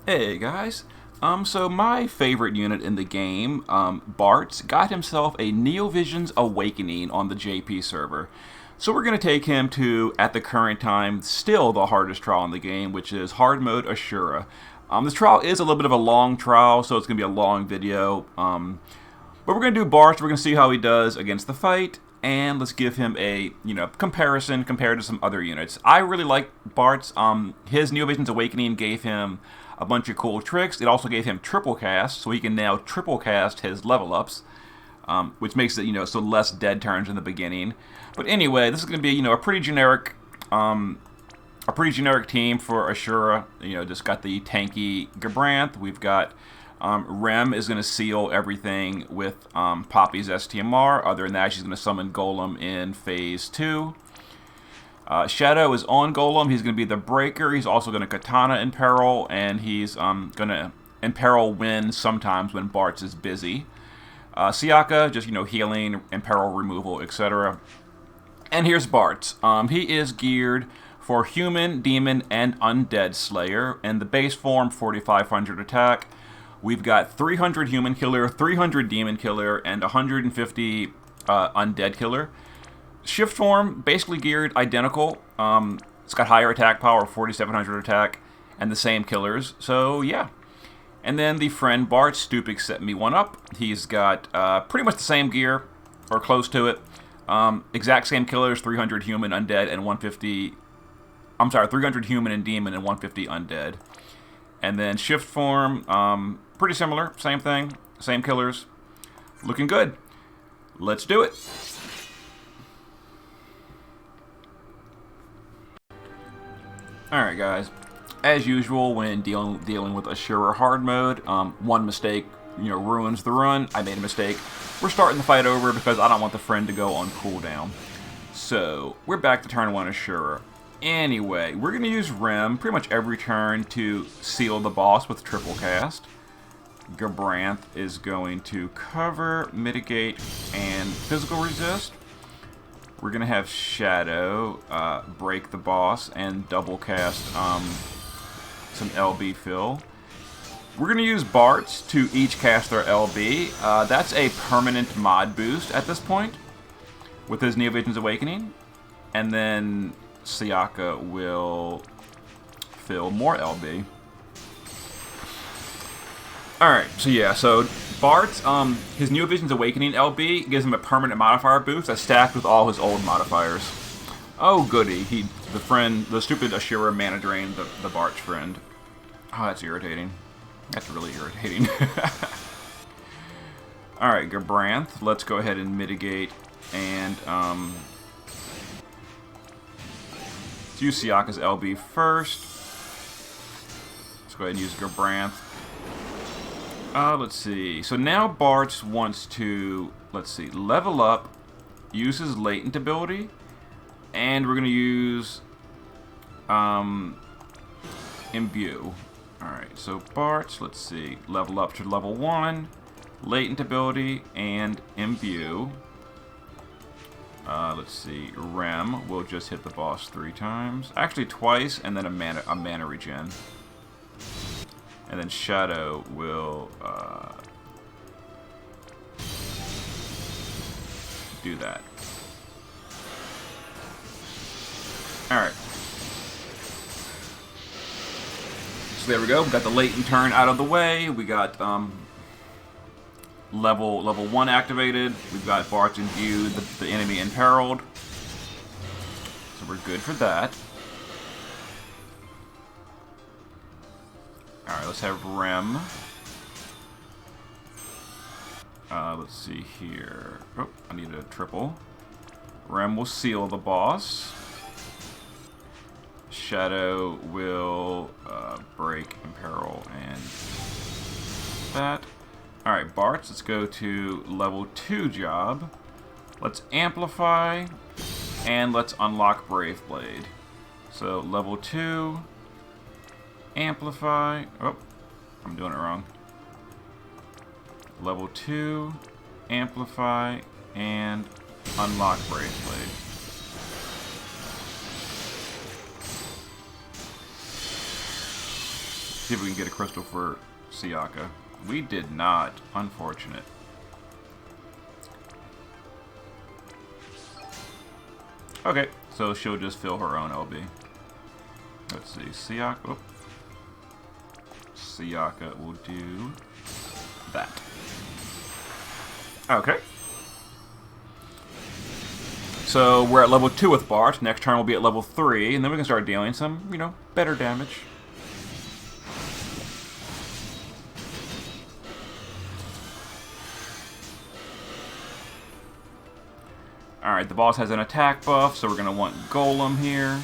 Hey guys. So my favorite unit in the game, Bartz, got himself a Neovision's Awakening on the JP server. So we're going to take him to, at the current time, still the hardest trial in the game, which is Hardmode Asura. This trial is a little bit of a long trial, so it's going to be a long video. But we're going to do Bartz. We're going to see how he does against the fight, and let's give him a comparison compared to some other units. I really like Bartz. His Neovision's Awakening gave him a bunch of cool tricks. It also gave him triple cast, so he can now triple cast his level ups, which makes it so less dead turns in the beginning. But anyway, this is going to be a pretty generic team for Asura. Just got the tanky Gabranth. We've got Rem is going to seal everything with Poppy's STMR. Other than that, she's going to summon Golem in phase 2. Shadow is on Golem. He's going to be the breaker. He's also going to Katana Imperil, and he's going to Imperil win sometimes when Bartz is busy. Siaka, just healing, Imperil removal, etc. And here's Bartz. He is geared for Human, Demon, and Undead Slayer, and the base form 4,500 attack. We've got 300 Human Killer, 300 Demon Killer, and 150 Undead Killer. Shift form, basically geared identical. It's got higher attack power, 4,700 attack, and the same killers. So yeah. And then the friend Bartz, Stupik set me one up. He's got pretty much the same gear, or close to it. Exact same killers, 300 human, undead, and 150. 300 human and demon and 150 undead. And then shift form, pretty similar, same thing, same killers. Looking good. Let's do it. Alright guys, as usual when dealing with Asura hard mode, one mistake ruins the run. I made a mistake. We're starting the fight over because I don't want the friend to go on cooldown. So, we're back to turn 1 Asura. Anyway, we're going to use Rem pretty much every turn to seal the boss with triple cast. Gabranth is going to cover, mitigate, and physical resist. We're going to have Shadow break the boss and double cast some LB fill. We're going to use Bartz to each cast their LB. That's a permanent mod boost at this point with his Neovision's Awakening. And then Siaka will fill more LB. Alright, so Bartz, his Neovision's Awakening LB gives him a permanent modifier boost that's stacked with all his old modifiers. Oh goody, the stupid Asura mana drained the Bartz friend. Oh, that's irritating. That's really irritating. Alright, Gabranth, let's go ahead and mitigate and let's use Siaka's LB first. Let's go ahead and use Gabranth. Let's see. So now Bartz wants to, level up, use his latent ability, and we're going to use Imbue. Alright, so Bartz, level up to level 1, latent ability, and Imbue. Rem will just hit the boss 3 times. Actually twice, and then a mana regen. And then Shadow will do that. Alright. So there we go. We got the latent turn out of the way. We got level 1 activated. We've got Bartz imbued, the enemy imperiled. So we're good for that. Alright, let's have Rem. Let's see here. Oh, I need a triple. Rem will seal the boss. Shadow will break, imperil, and that. Alright, Bartz, let's go to level 2 job. Let's amplify, and let's unlock Brave Blade. So, level 2... amplify. Oh, I'm doing it wrong. Level 2, amplify, and unlock Brave Blade. See if we can get a crystal for Siaka. We did not. Unfortunate. Okay, so she'll just fill her own LB. Let's see, Siaka. Oh. Siaka will do that. Okay. So we're at level 2 with Bartz. Next turn we'll be at level 3, and then we can start dealing some, you know, better damage. Alright, the boss has an attack buff, so we're going to want Golem here.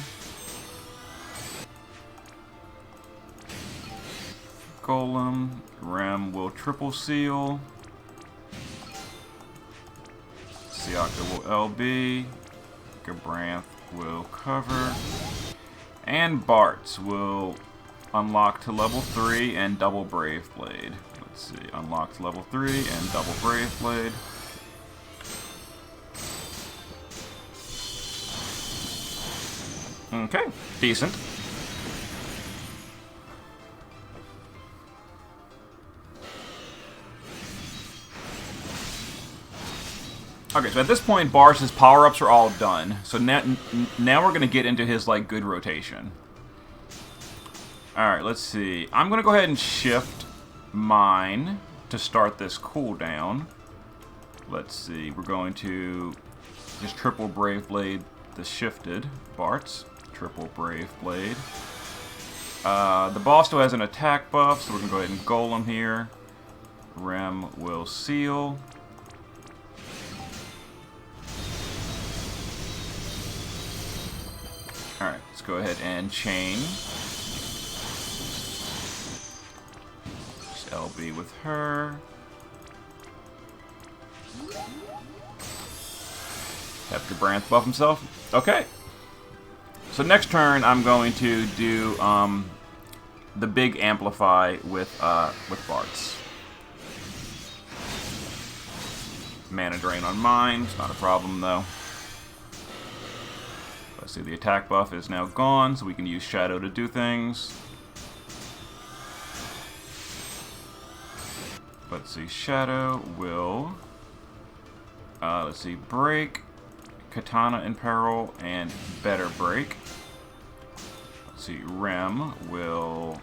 Golem. Rem will triple seal. Siaka will LB. Gabranth will cover. And Bartz will unlock to level 3 and double Brave Blade. Let's see, unlock to level 3 and double Brave Blade. Okay, decent. Okay, so at this point, Bartz's power-ups are all done. So now we're going to get into his, like, good rotation. Alright, let's see. I'm going to go ahead and shift mine to start this cooldown. Let's see. We're going to just triple Brave Blade the shifted Bartz. Triple Brave Blade. The boss still has an attack buff, so we're going to go ahead and Golem here. Rem will seal. Alright, let's go ahead and chain. Just LB with her. Have Gabranth buff himself. Okay. So next turn, I'm going to do the big amplify with Bartz. Mana drain on mine. It's not a problem though. Let's see, the attack buff is now gone, so we can use Shadow to do things. Let's see, Shadow will... let's see, break, Katana in peril, and better break. Let's see, Rem will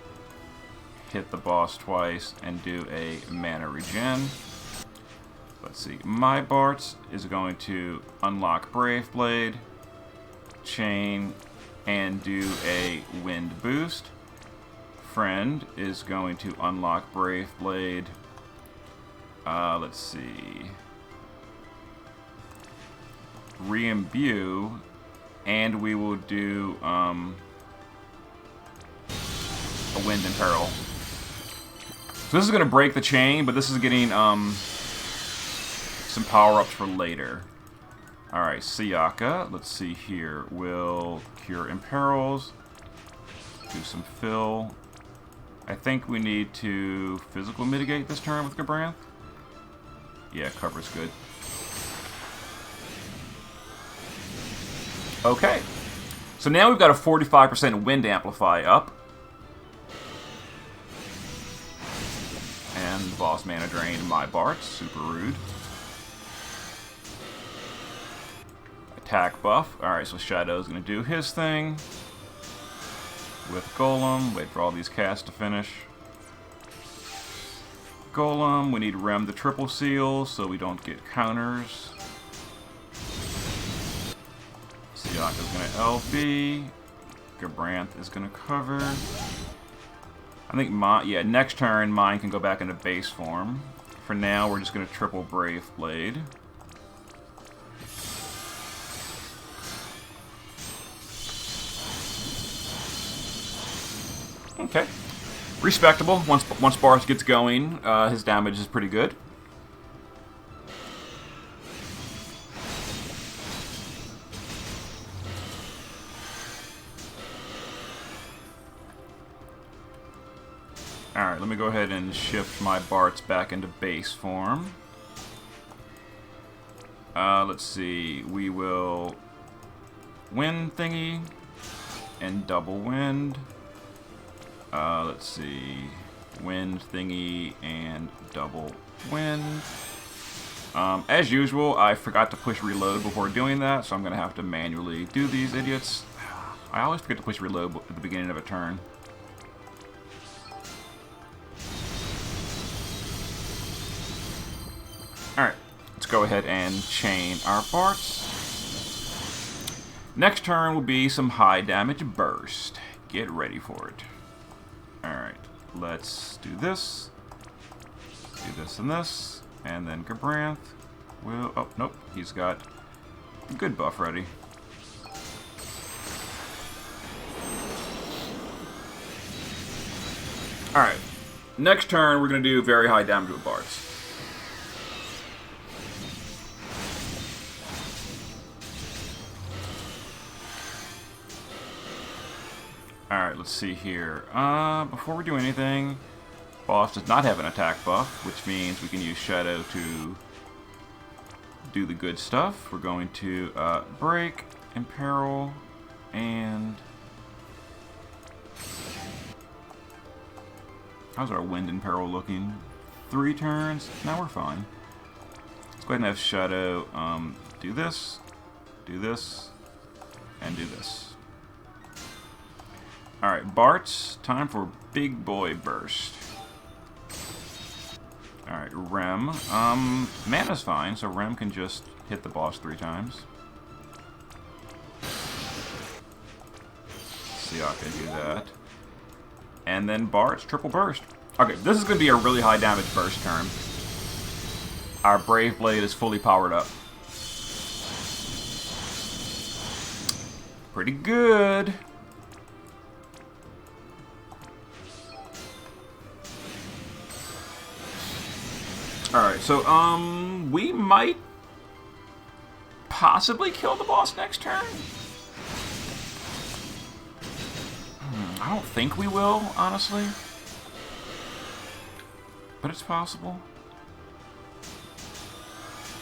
hit the boss twice and do a mana regen. Let's see, my Bartz is going to unlock Brave Blade, chain, and do a wind boost. Friend is going to unlock Brave Blade. Let's see. Re-imbue, and we will do a wind in peril. So this is going to break the chain, but this is getting some power-ups for later. Alright, Siaka, let's see here. We'll cure imperils. Do some fill. I think we need to physical mitigate this turn with Gabranth. Yeah, cover's good. Okay. So now we've got a 45% wind amplify up. And boss mana drain my Bartz. Super rude. Attack buff. Alright, so Shadow's going to do his thing. With Golem. Wait for all these casts to finish. Golem. We need Rem the triple seal so we don't get counters. Siaka's going to LB. Gabranth is going to cover. I think next turn mine can go back into base form. For now, we're just going to triple Brave Blade. Okay. Respectable. Once Bartz gets going, his damage is pretty good. Alright, let me go ahead and shift my Bartz back into base form. Let's see. We will wind thingy and double wind. Let's see. Wind thingy and double wind. As usual, I forgot to push reload before doing that, so I'm going to have to manually do these idiots. I always forget to push reload at the beginning of a turn. Alright, let's go ahead and chain our Bartz. Next turn will be some high damage burst. Get ready for it. Alright, let's do this. Do this and this. And then Gabranth will... Oh, nope. He's got a good buff ready. Alright. Next turn, we're going to do very high damage with Bartz. Alright, let's see here. Before we do anything, boss does not have an attack buff, which means we can use Shadow to do the good stuff. We're going to break, imperil, and... How's our wind imperil looking? 3 turns? Now we're fine. Let's go ahead and have Shadow do this, and do this. Alright, Bartz, time for Big Boy Burst. Alright, Rem. Mana's fine, so Rem can just hit the boss 3 times. See how I can do that. And then Bartz, triple burst. Okay, this is going to be a really high damage burst turn. Our Brave Blade is fully powered up. Pretty good. Alright, so, we might possibly kill the boss next turn. I don't think we will, honestly. But it's possible.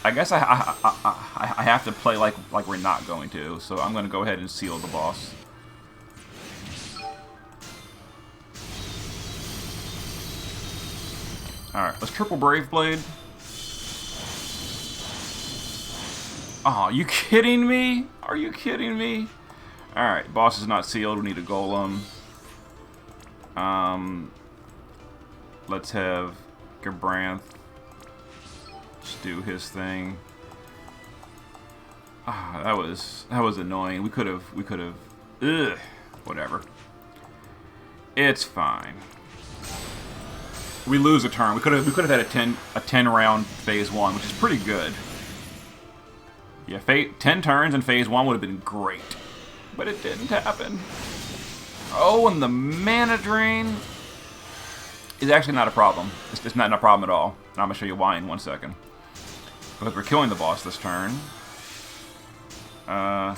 I guess I have to play like we're not going to, so I'm going to go ahead and seal the boss. Alright, let's triple Brave Blade. Oh, are you kidding me? Are you kidding me? Alright, boss is not sealed. We need a golem. Let's have Gabranth just do his thing. Ah, that was annoying. We could have. Ugh, whatever. It's fine. We lose a turn. We could have had a 10 round phase 1, which is pretty good. Yeah, 10 turns in phase 1 would have been great, but it didn't happen. Oh, and the mana drain is actually not a problem. It's not a problem at all. And I'm gonna show you why in 1 second. Because we're killing the boss this turn. Yeah,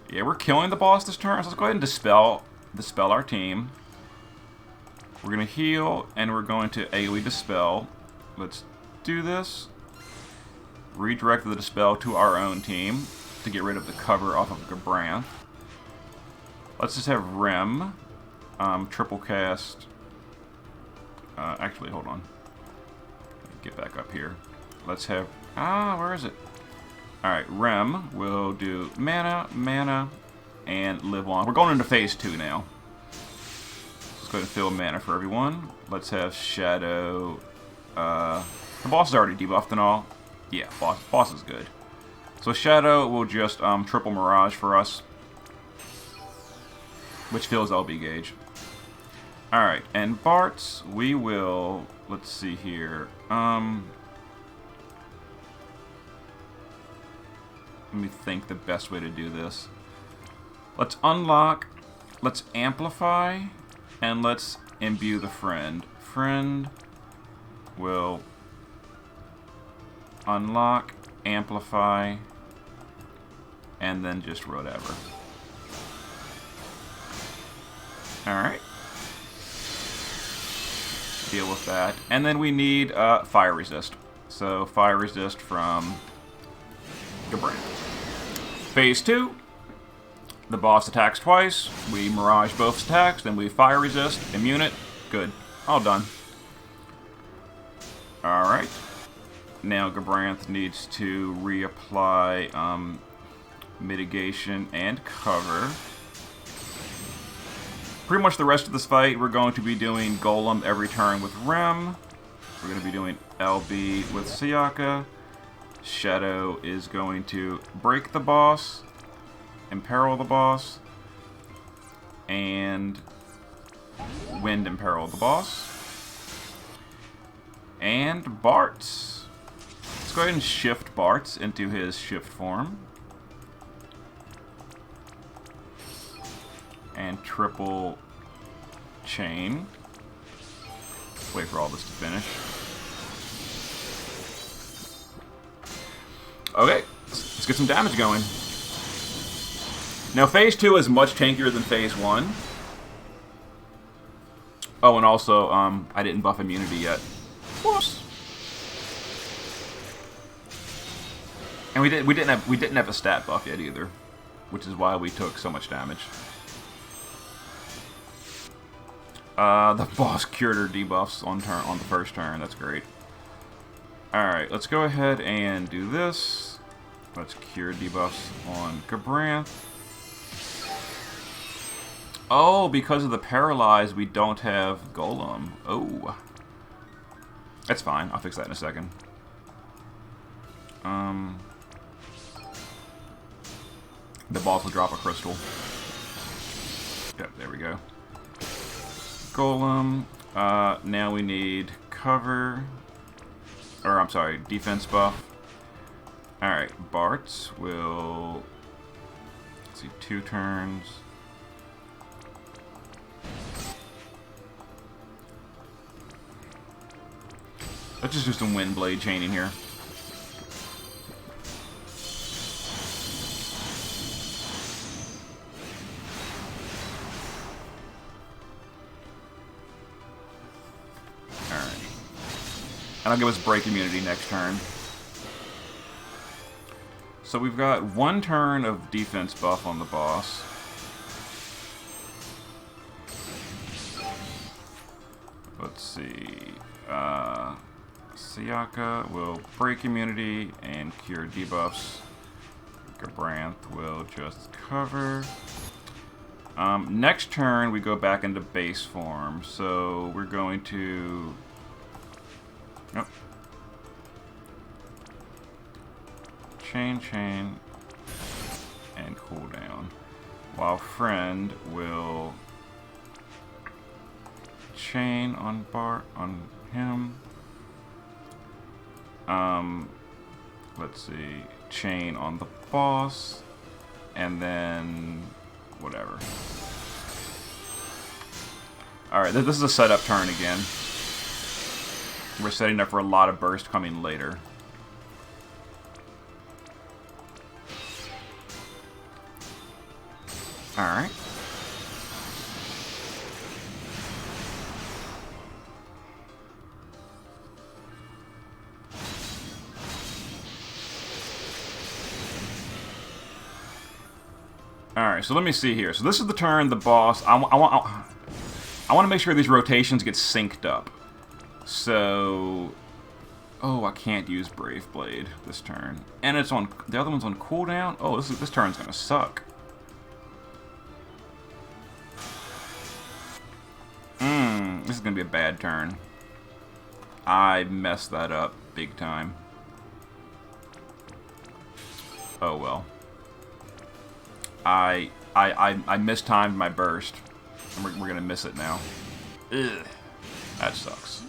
we're killing the boss this turn. So let's go ahead and dispel our team. We're going to heal, and we're going to AoE Dispel. Let's do this. Redirect the Dispel to our own team to get rid of the cover off of Gabranth. Let's just have Rem triple cast. Actually, hold on. Get back up here. Let's have... where is it? Alright, Rem will do mana, and live on. We're going into phase 2 now. Go ahead and fill mana for everyone. Let's have Shadow. The boss is already debuffed and all. Yeah, boss is good. So Shadow will just triple Mirage for us, which fills LB gauge. Alright, and Bartz, we will... Let's see here. Let me think the best way to do this. Let's unlock. Let's amplify. And let's imbue the friend. Friend will unlock, amplify, and then just whatever. Alright. Deal with that. And then we need fire resist. So fire resist from Gabranth. Phase 2. The boss attacks twice. We Mirage both attacks. Then we Fire Resist. Immune it. Good. All done. Alright. Now Gabranth needs to reapply mitigation and cover. Pretty much the rest of this fight, we're going to be doing Golem every turn with Rem. We're going to be doing LB with Sayaka. Shadow is going to break the boss, imperil the boss, and Wind imperil the boss. And Bartz. Let's go ahead and shift Bartz into his shift form. And triple chain. Wait for all this to finish. Okay, let's get some damage going. Now, Phase 2 is much tankier than Phase 1. Oh, and also, I didn't buff immunity yet. Whoops. And we didn't have a stat buff yet either, which is why we took so much damage. The boss cured her debuffs on the first turn. That's great. Alright, let's go ahead and do this. Let's cure debuffs on Gabranth. Oh, because of the paralyze, we don't have Golem. Oh. That's fine. I'll fix that in a second. The boss will drop a crystal. Yep, there we go. Golem. Now we need cover. Or, I'm sorry, defense buff. Alright, Bartz will... Let's see, 2 turns. Let's just do some Wind Blade chaining here. And I'll give us break immunity next turn. So we've got 1 turn of defense buff on the boss. Let's see. Sayaka will break immunity and cure debuffs. Gabranth will just cover. Next turn we go back into base form. So we're going to... Yep. Chain, and cooldown. While Friend will chain on him. Let's see, chain on the boss, and then whatever. All right, this is a setup turn again. We're setting up for a lot of burst coming later. Alright. Alright, so let me see here. So this is the turn the boss... I want to make sure these rotations get synced up. So, oh, I can't use Brave Blade this turn, and it's on the other one's on cooldown. Oh, this turn's gonna suck. This is gonna be a bad turn. I messed that up big time. Oh well. I mistimed my burst, and we're gonna miss it now. Ugh, that sucks.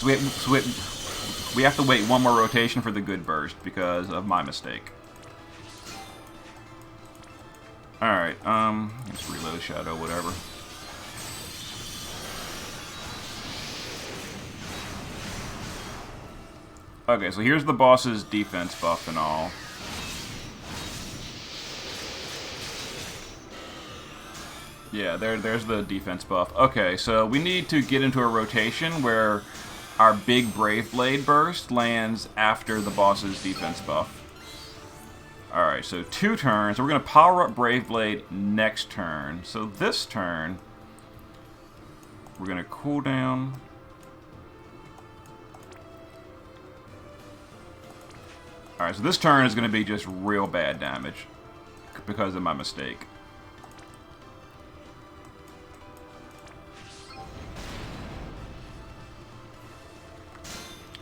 So we have to wait 1 more rotation for the good burst because of my mistake. Alright, let's reload Shadow, whatever. Okay, so here's the boss's defense buff and all. Yeah, there's the defense buff. Okay, so we need to get into a rotation where our big Brave Blade burst lands after the boss's defense buff. Alright, so 2 turns. We're going to power up Brave Blade next turn. So this turn, we're going to cool down. Alright, so this turn is going to be just real bad damage because of my mistake.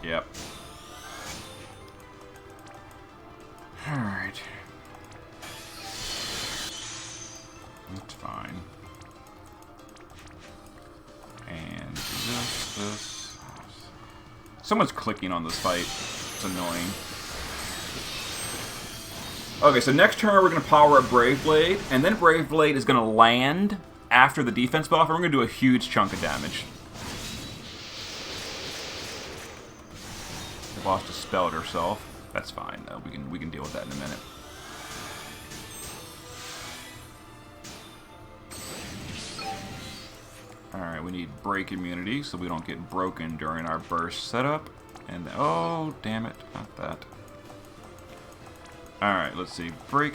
Yep. Alright. That's fine. And this. Someone's clicking on this fight. It's annoying. Okay, so next turn we're going to power up Brave Blade, and then Brave Blade is going to land after the defense buff, and we're going to do a huge chunk of damage. The boss dispelled herself. That's fine, though. We can deal with that in a minute. Alright, we need break immunity so we don't get broken during our burst setup. And oh, damn it, not that. Alright, let's see. Break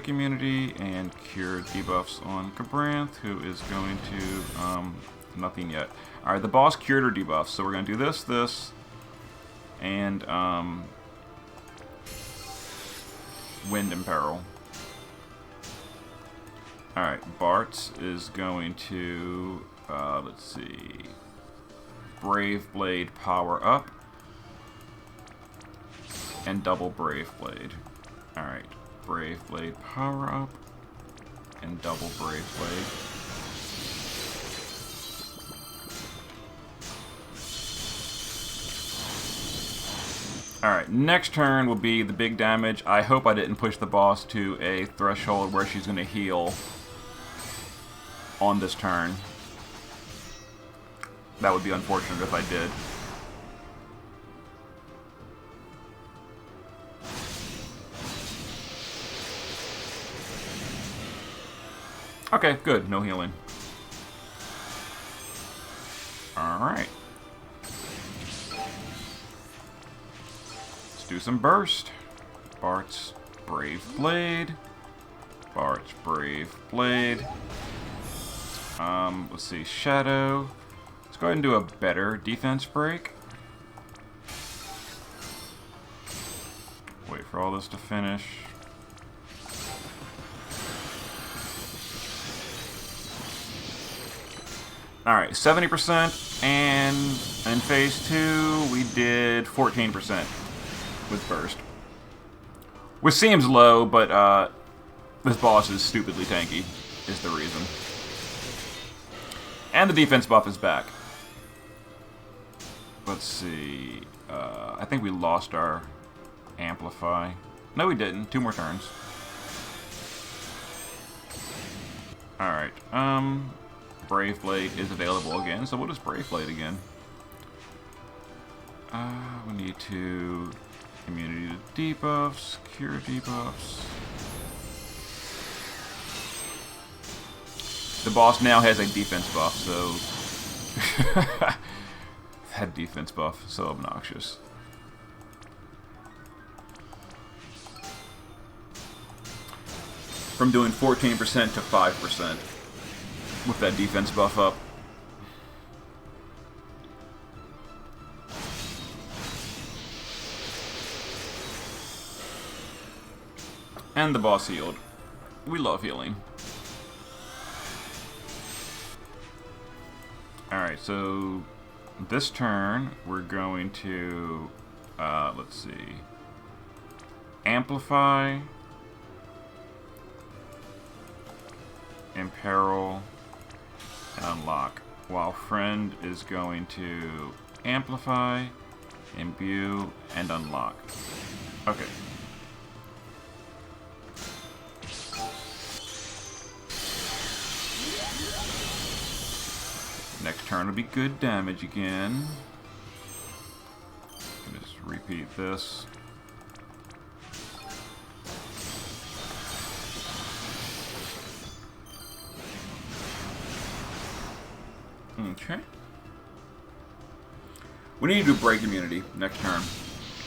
immunity and cure debuffs on Gabranth, who is going to nothing yet. Alright, the boss cured her debuffs, so we're gonna do this, and Wind Imperil. Alright, Bartz is going to let's see. Brave Blade power up and double Brave Blade. Alright, Brave Blade power up and double Brave Blade. Alright, next turn will be the big damage. I hope I didn't push the boss to a threshold where she's going to heal on this turn. That would be unfortunate if I did. Okay, good. No healing. Alright. Let's do some burst. Bartz, Brave Blade. Bartz, Brave Blade. Let's see. Shadow. Let's go ahead and do a better defense break. Wait for all this to finish. Alright, 70%, and in phase 2, we did 14% with burst. Which seems low, but this boss is stupidly tanky, is the reason. And the defense buff is back. Let's see. I think we lost our Amplify. No, we didn't. 2 more turns. Alright, Brave Blade is available again, so we'll just Brave Blade again. We need to immunity to debuffs, cure debuffs. The boss now has a defense buff, so that defense buff, so obnoxious. From doing 14% to 5%. With that defense buff up. And the boss healed. We love healing. Alright, so this turn we're going to let's see. Amplify, Imperil, and unlock, while Friend is going to amplify, imbue, and unlock. Okay. Next turn will be good damage again. Just repeat this. Okay. We need to do break immunity next turn,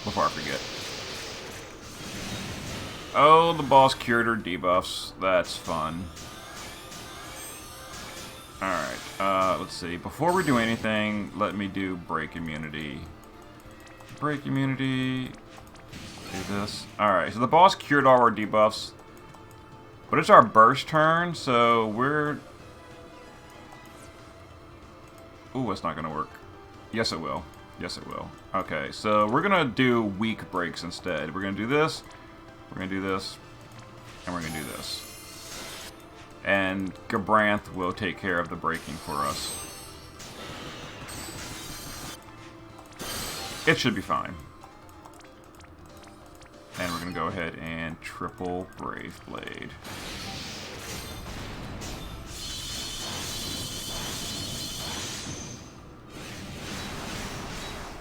before I forget. Oh, the boss cured her debuffs. That's fun. Alright, let's see. Before we do anything, let me do break immunity. Break immunity. Do this. Alright, so the boss cured all our debuffs. But it's our burst turn, so we're... Ooh, it's not going to work. Yes, it will. Yes, it will. Okay, so we're going to do weak breaks instead. We're going to do this, we're going to do this, and we're going to do this. And Gabranth will take care of the breaking for us. It should be fine. And we're going to go ahead and triple Brave Blade.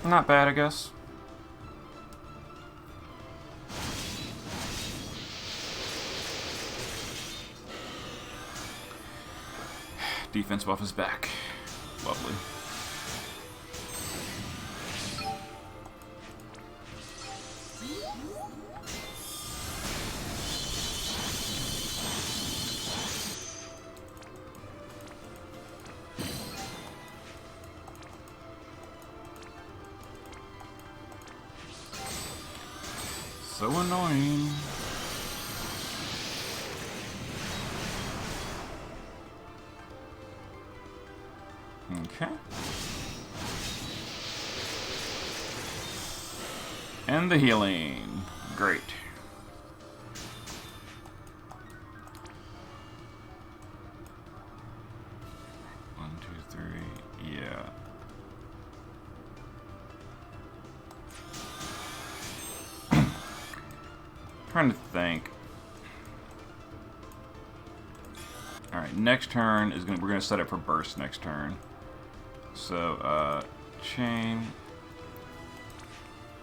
Not bad, I guess. Defense buff is back. Lovely. So annoying. Okay. And the healing. Great. One, two, three. Yeah. Trying to think. All right, next turn is we're gonna set it for burst next turn. So chain,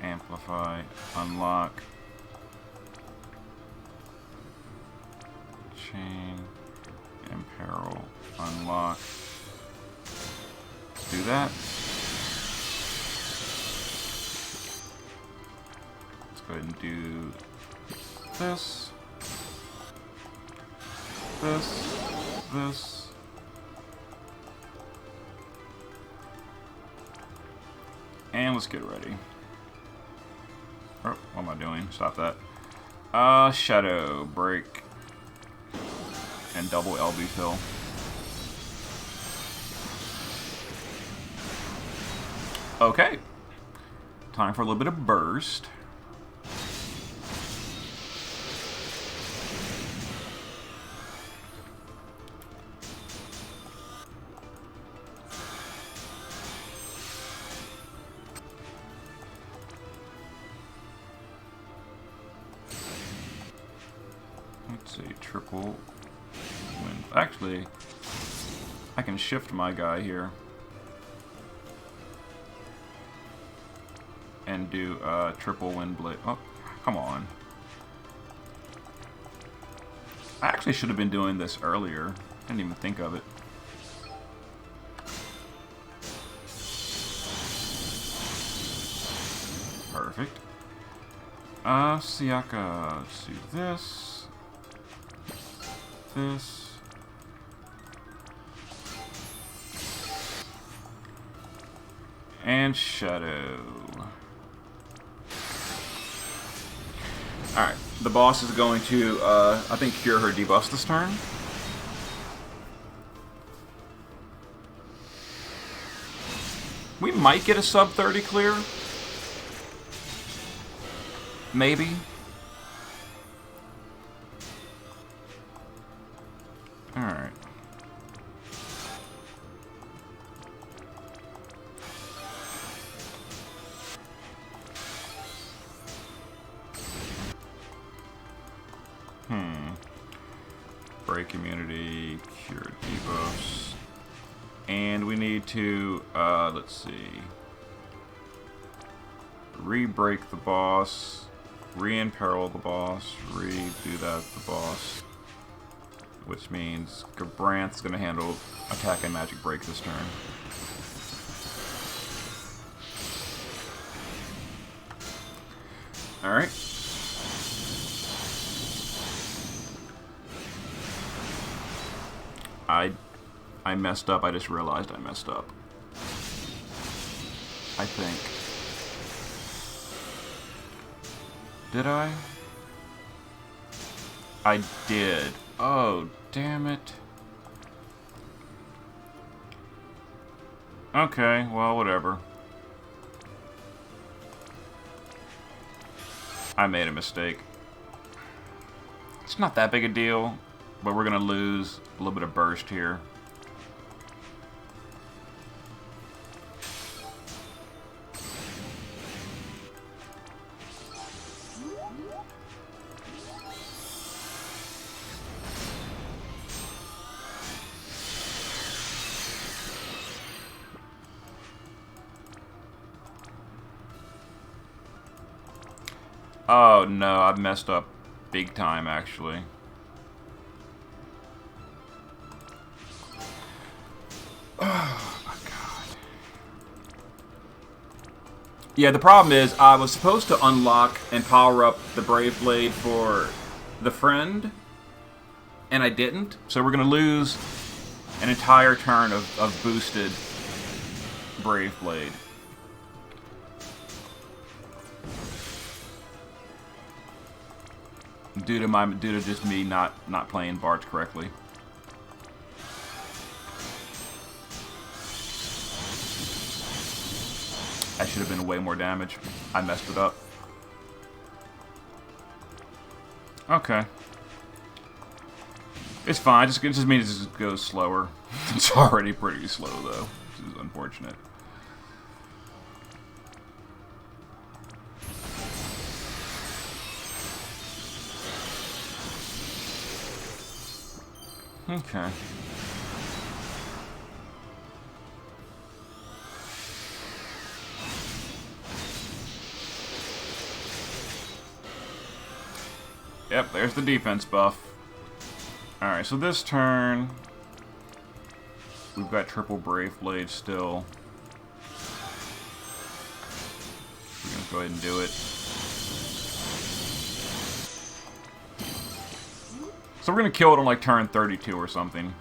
amplify, unlock, chain, imperil, unlock. Let's do that. Let's go ahead and do this, this. And let's get ready. Oh, what am I doing? Stop that. Shadow break and double LB fill. Okay. Time for a little bit of burst. Let's see, triple wind. Actually, I can shift my guy here and do triple wind blade. Oh, come on. I actually should have been doing this earlier. Didn't even think of it. Perfect. Siaka, let's do this. This. And shadow. Alright, the boss is going to, I think, cure her debuffs this turn. We might get a sub 30 clear. Maybe. Alright. Break immunity, cure debuffs. And we need to, let's see. Re-break the boss. Re-imperil the boss. Re-do that to the boss. Which means Gabranth's going to handle attack and magic break this turn. Alright. I messed up. I just realized I messed up. I think. Did I? I did. Oh, damn it. Okay, well, whatever. I made a mistake. It's not that big a deal, but we're gonna lose a little bit of burst here. Oh no, I've messed up big time actually. Oh my god. Yeah, the problem is I was supposed to unlock and power up the Brave Blade for the friend, and I didn't. So we're going to lose an entire turn of boosted Brave Blade. Due to just me not playing Bartz correctly. I should have been way more damage. I messed it up. Okay. It's fine. It just means it just goes slower. It's already pretty slow though, which is unfortunate. Okay. Yep, there's the defense buff. Alright, so this turn, we've got triple Brave Blade still. We're going to go ahead and do it. So we're going to kill it on like turn 32 or something.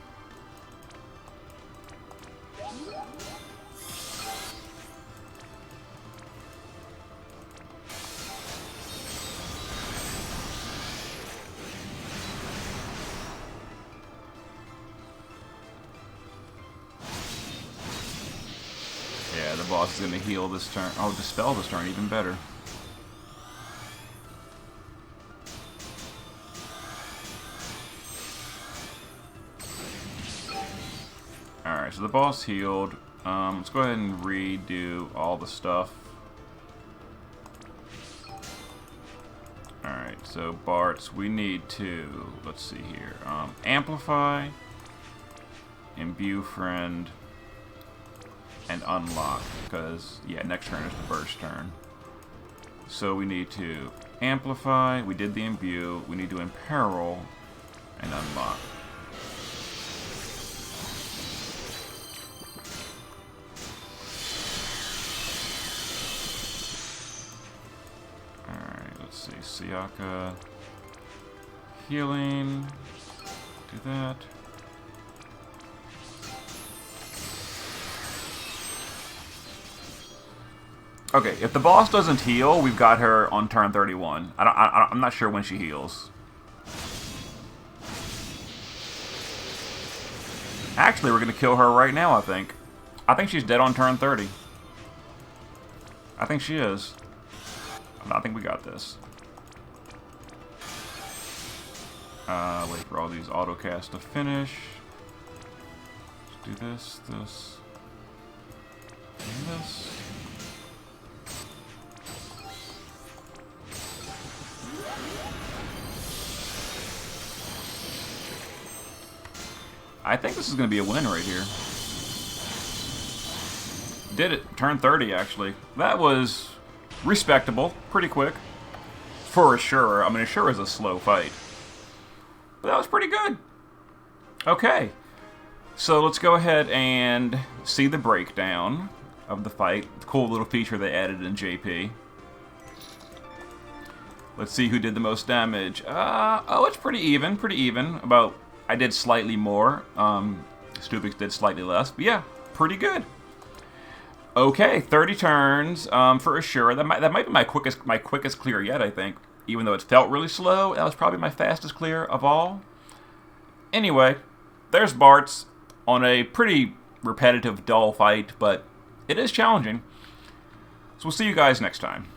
Yeah, the boss is going to heal this turn. Oh, dispel this turn, even better. Alright, so the boss healed. Let's go ahead and redo all the stuff. Alright, so Bartz, we need to, let's see here, amplify, imbue friend, and unlock, because, yeah, next turn is the burst turn. So we need to amplify, we did the imbue, we need to imperil, and unlock. Alright, let's see, Siaka, healing, do that. Okay, if the boss doesn't heal, we've got her on turn 31. I'm not sure when she heals. Actually, we're going to kill her right now, I think. I think she's dead on turn 30. I think she is. I think we got this. Wait for all these autocasts to finish. Let's do this, this, and this. I think this is going to be a win right here. Did it. Turn 30, actually. That was respectable. Pretty quick. For Asura. I mean, Asura is a slow fight. But that was pretty good. Okay. So let's go ahead and see the breakdown of the fight. The cool little feature they added in JP. Let's see who did the most damage. Oh, it's pretty even, About, I did slightly more. Stupix did slightly less. But yeah, pretty good. Okay, 30 turns for Asura. That might be my quickest clear yet, I think. Even though it felt really slow, that was probably my fastest clear of all. Anyway, there's Bartz on a pretty repetitive, dull fight, but it is challenging. So we'll see you guys next time.